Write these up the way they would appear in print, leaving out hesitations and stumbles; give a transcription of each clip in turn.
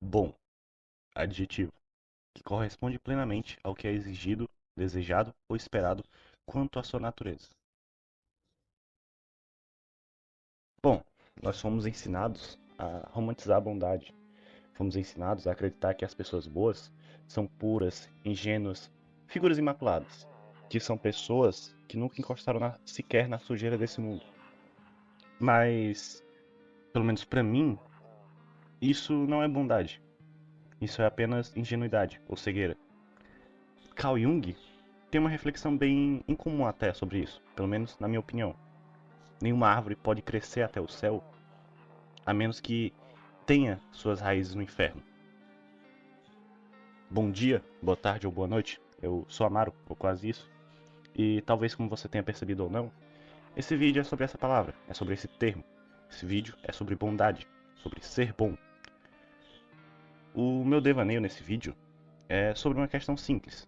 Bom, adjetivo, que corresponde plenamente ao que é exigido, desejado ou esperado quanto à sua natureza. Bom, nós fomos ensinados a romantizar a bondade. Fomos ensinados a acreditar que as pessoas boas são puras, ingênuas, figuras imaculadas, que são pessoas que nunca encostaram sequer na sujeira desse mundo. Mas, pelo menos pra mim, isso não é bondade. Isso é apenas ingenuidade ou cegueira. Carl Jung tem uma reflexão bem incomum até sobre isso, pelo menos na minha opinião. Nenhuma árvore pode crescer até o céu a menos que tenha suas raízes no inferno. Bom dia, boa tarde ou boa noite. Eu sou Amaro, ou quase isso. E talvez como você tenha percebido ou não, esse vídeo é sobre essa palavra, é sobre esse termo. Esse vídeo é sobre bondade, sobre ser bom. O meu devaneio nesse vídeo é sobre uma questão simples,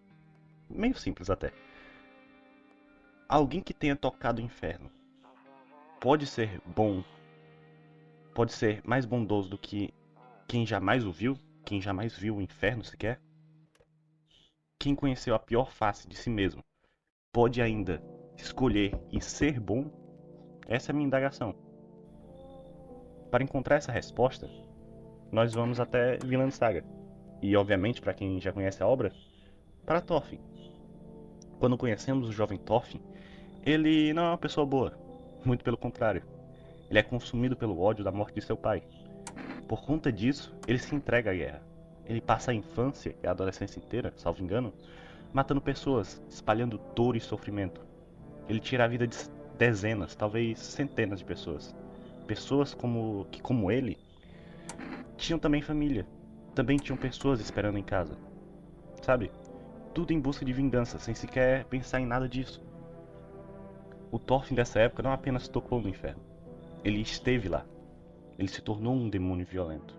meio simples até. Alguém que tenha tocado o inferno pode ser bom, pode ser mais bondoso do que quem jamais o viu, quem jamais viu o inferno sequer? Quem conheceu a pior face de si mesmo pode ainda escolher e ser bom? Essa é a minha indagação. Para encontrar essa resposta, nós vamos até Vinland Saga. E, obviamente, para quem já conhece a obra, para Thorfinn. Quando conhecemos o jovem Thorfinn, ele não é uma pessoa boa. Muito pelo contrário. Ele é consumido pelo ódio da morte de seu pai. Por conta disso, ele se entrega à guerra. Ele passa a infância e a adolescência inteira, salvo engano, matando pessoas, espalhando dor e sofrimento. Ele tira a vida de dezenas, talvez centenas de pessoas. Pessoas como ele tinham também família, também tinham pessoas esperando em casa, sabe? Tudo em busca de vingança, sem sequer pensar em nada disso. O Thorfinn dessa época não apenas tocou no inferno, ele esteve lá. Ele se tornou um demônio violento.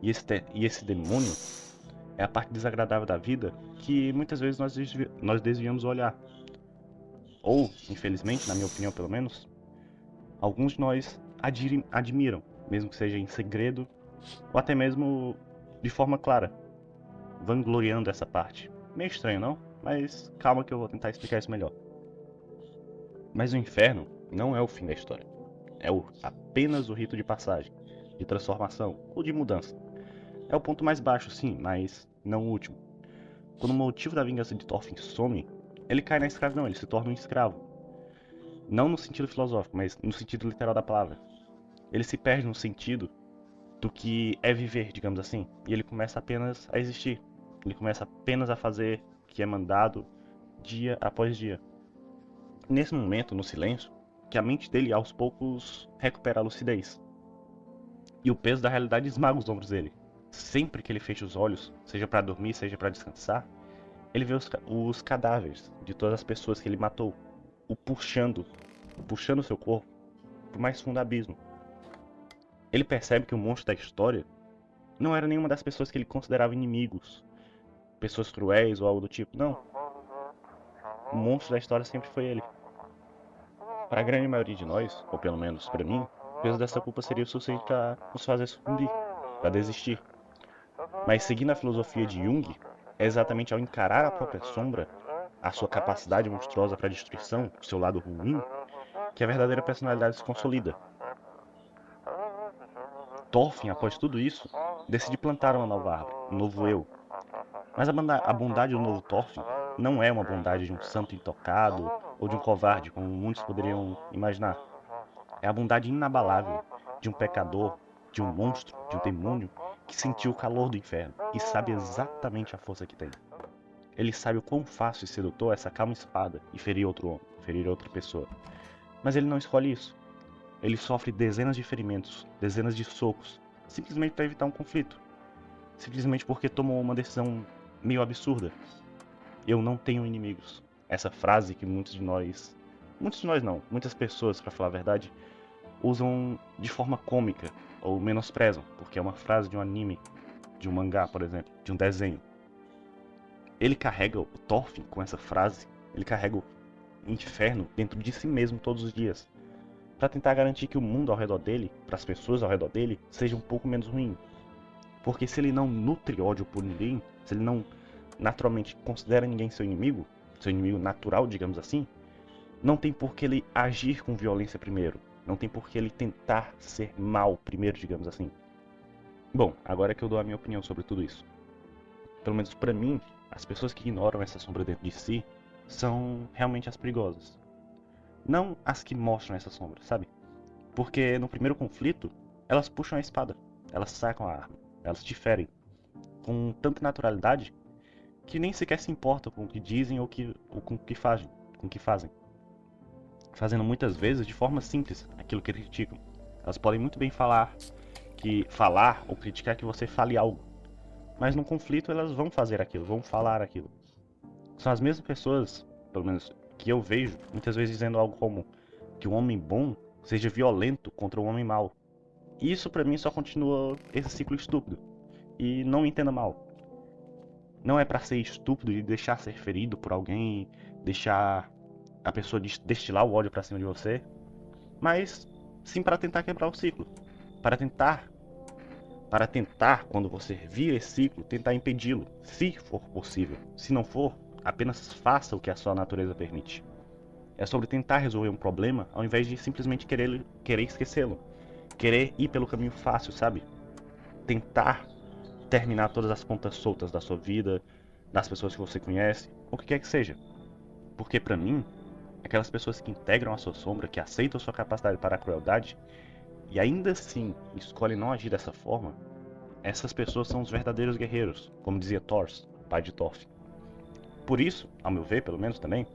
E esse demônio é a parte desagradável da vida que muitas vezes nós desviamos o olhar. Ou, infelizmente, na minha opinião pelo menos, alguns de nós admiram, mesmo que seja em segredo ou até mesmo de forma clara, vangloriando essa parte. Meio estranho, não? Mas calma que eu vou tentar explicar isso melhor. Mas o inferno não é o fim da história. É apenas o rito de passagem, de transformação ou de mudança. É o ponto mais baixo, sim, mas não o último. Quando o motivo da vingança de Thorfinn some, ele cai na escravidão, ele se torna um escravo. Não no sentido filosófico, mas no sentido literal da palavra. Ele se perde no sentido do que é viver, digamos assim, e ele começa apenas a existir. Ele começa apenas a fazer o que é mandado dia após dia. Nesse momento, no silêncio, que a mente dele aos poucos recupera a lucidez. E o peso da realidade esmaga os ombros dele. Sempre que ele fecha os olhos, seja para dormir, seja para descansar, ele vê os cadáveres de todas as pessoas que ele matou, o puxando seu corpo para o mais fundo abismo. Ele percebe que o monstro da história não era nenhuma das pessoas que ele considerava inimigos, pessoas cruéis ou algo do tipo. Não. O monstro da história sempre foi ele. Para a grande maioria de nós, ou pelo menos para mim, o peso dessa culpa seria o suficiente para nos fazer sucumbir, para desistir. Mas seguindo a filosofia de Jung, é exatamente ao encarar a própria sombra, a sua capacidade monstruosa para destruição, o seu lado ruim, que a verdadeira personalidade se consolida. Thorfinn, após tudo isso, decide plantar uma nova árvore, um novo eu. Mas a bondade do novo Thorfinn não é uma bondade de um santo intocado ou de um covarde, como muitos poderiam imaginar. É a bondade inabalável de um pecador, de um monstro, de um demônio que sentiu o calor do inferno e sabe exatamente a força que tem. Ele sabe o quão fácil e sedutor é essa calma espada e ferir outro homem, ferir outra pessoa. Mas ele não escolhe isso. Ele sofre dezenas de ferimentos, dezenas de socos, simplesmente para evitar um conflito. Simplesmente porque tomou uma decisão meio absurda. Eu não tenho inimigos. Essa frase que muitos de nós não, muitas pessoas, para falar a verdade, usam de forma cômica ou menosprezam, porque é uma frase de um anime, de um mangá, por exemplo, de um desenho. Ele carrega o Thorfinn com essa frase, ele carrega o inferno dentro de si mesmo todos os dias, para tentar garantir que o mundo ao redor dele, para as pessoas ao redor dele, seja um pouco menos ruim. Porque se ele não nutre ódio por ninguém, se ele não naturalmente considera ninguém seu inimigo natural, digamos assim, não tem por que ele agir com violência primeiro. Não tem por que ele tentar ser mal primeiro, digamos assim. Bom, agora é que eu dou a minha opinião sobre tudo isso. Pelo menos pra mim, as pessoas que ignoram essa sombra dentro de si são realmente as perigosas. Não as que mostram essa sombra, sabe? Porque no primeiro conflito, elas puxam a espada, elas sacam a arma, elas te ferem com tanta naturalidade que nem sequer se importam com o que dizem ou com o que fazem. Fazendo muitas vezes de forma simples aquilo que criticam. Elas podem muito bem falar ou criticar que você fale algo, mas no conflito elas vão fazer aquilo, vão falar aquilo. São as mesmas pessoas, pelo menos que eu vejo, muitas vezes dizendo algo como que um homem bom seja violento contra um homem mau. E isso pra mim só continua esse ciclo estúpido. E não me entenda mal. Não é pra ser estúpido e deixar ser ferido por alguém, deixar a pessoa destilar o ódio pra cima de você, mas sim para tentar quebrar o ciclo. Para tentar, quando você vir esse ciclo, tentar impedi-lo, se for possível. Se não for, apenas faça o que a sua natureza permite. É sobre tentar resolver um problema ao invés de simplesmente querer esquecê-lo. Querer ir pelo caminho fácil, sabe? Tentar terminar todas as pontas soltas da sua vida, das pessoas que você conhece, o que quer que seja. Porque pra mim, aquelas pessoas que integram a sua sombra, que aceitam sua capacidade para a crueldade e ainda assim escolhem não agir dessa forma, essas pessoas são os verdadeiros guerreiros, como dizia Thor, pai de Thor. Por isso, ao meu ver, pelo menos também,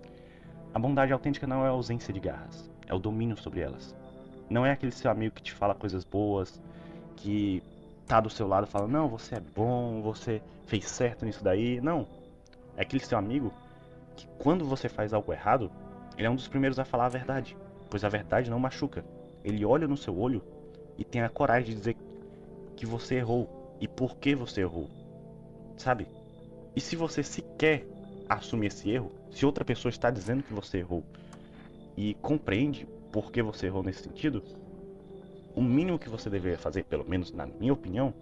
a bondade autêntica não é a ausência de garras, é o domínio sobre elas. Não é aquele seu amigo que te fala coisas boas, que tá do seu lado falando, não, você é bom, você fez certo nisso daí. Não. É aquele seu amigo que quando você faz algo errado, ele é um dos primeiros a falar a verdade, pois a verdade não machuca. Ele olha no seu olho e tem a coragem de dizer que você errou e por que você errou, sabe? E se você sequer assumir esse erro, se outra pessoa está dizendo que você errou e compreende por que você errou nesse sentido, o mínimo que você deveria fazer, pelo menos na minha opinião,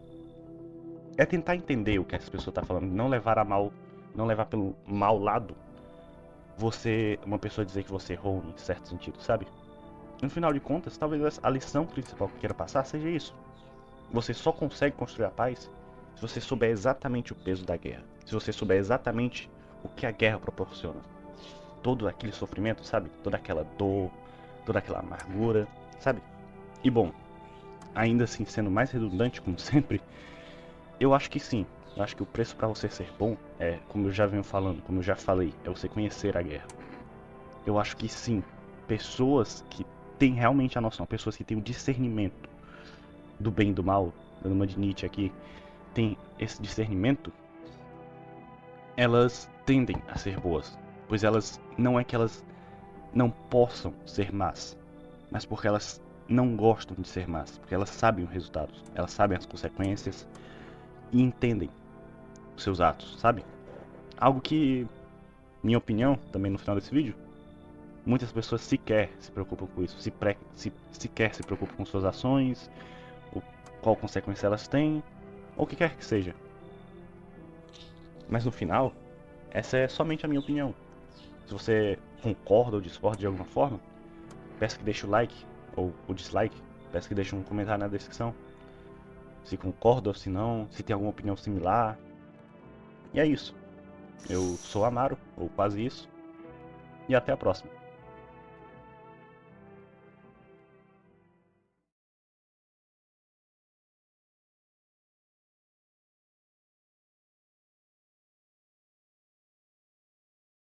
é tentar entender o que essa pessoa está falando, não levar a mal, não levar pelo mau lado uma pessoa dizer que você errou em certo sentido, sabe? No final de contas, talvez a lição principal que eu queira passar seja isso. Você só consegue construir a paz se você souber exatamente o peso da guerra, se você souber exatamente o que a guerra proporciona. Todo aquele sofrimento, sabe? Toda aquela dor, toda aquela amargura, sabe? E bom, ainda assim sendo mais redundante como sempre, eu acho que sim. Eu acho que o preço para você ser bom é, como eu já venho falando, como eu já falei, é você conhecer a guerra. Eu acho que sim, pessoas que têm realmente a noção, pessoas que têm o discernimento do bem e do mal, dando uma de Nietzsche aqui, tem esse discernimento, elas tendem a ser boas, pois elas não é que elas não possam ser más, mas porque elas não gostam de ser más, porque elas sabem os resultados, elas sabem as consequências e entendem os seus atos, sabe? Algo que, minha opinião, também no final desse vídeo, muitas pessoas sequer se preocupam com isso, sequer se preocupam com suas ações, ou qual consequência elas têm, ou o que quer que seja. Mas no final, essa é somente a minha opinião. Se você concorda ou discorda de alguma forma, peço que deixe o like ou o dislike, peço que deixe um comentário na descrição. Se concorda ou se não, se tem alguma opinião similar. E é isso. Eu sou Amaro, ou quase isso, e até a próxima.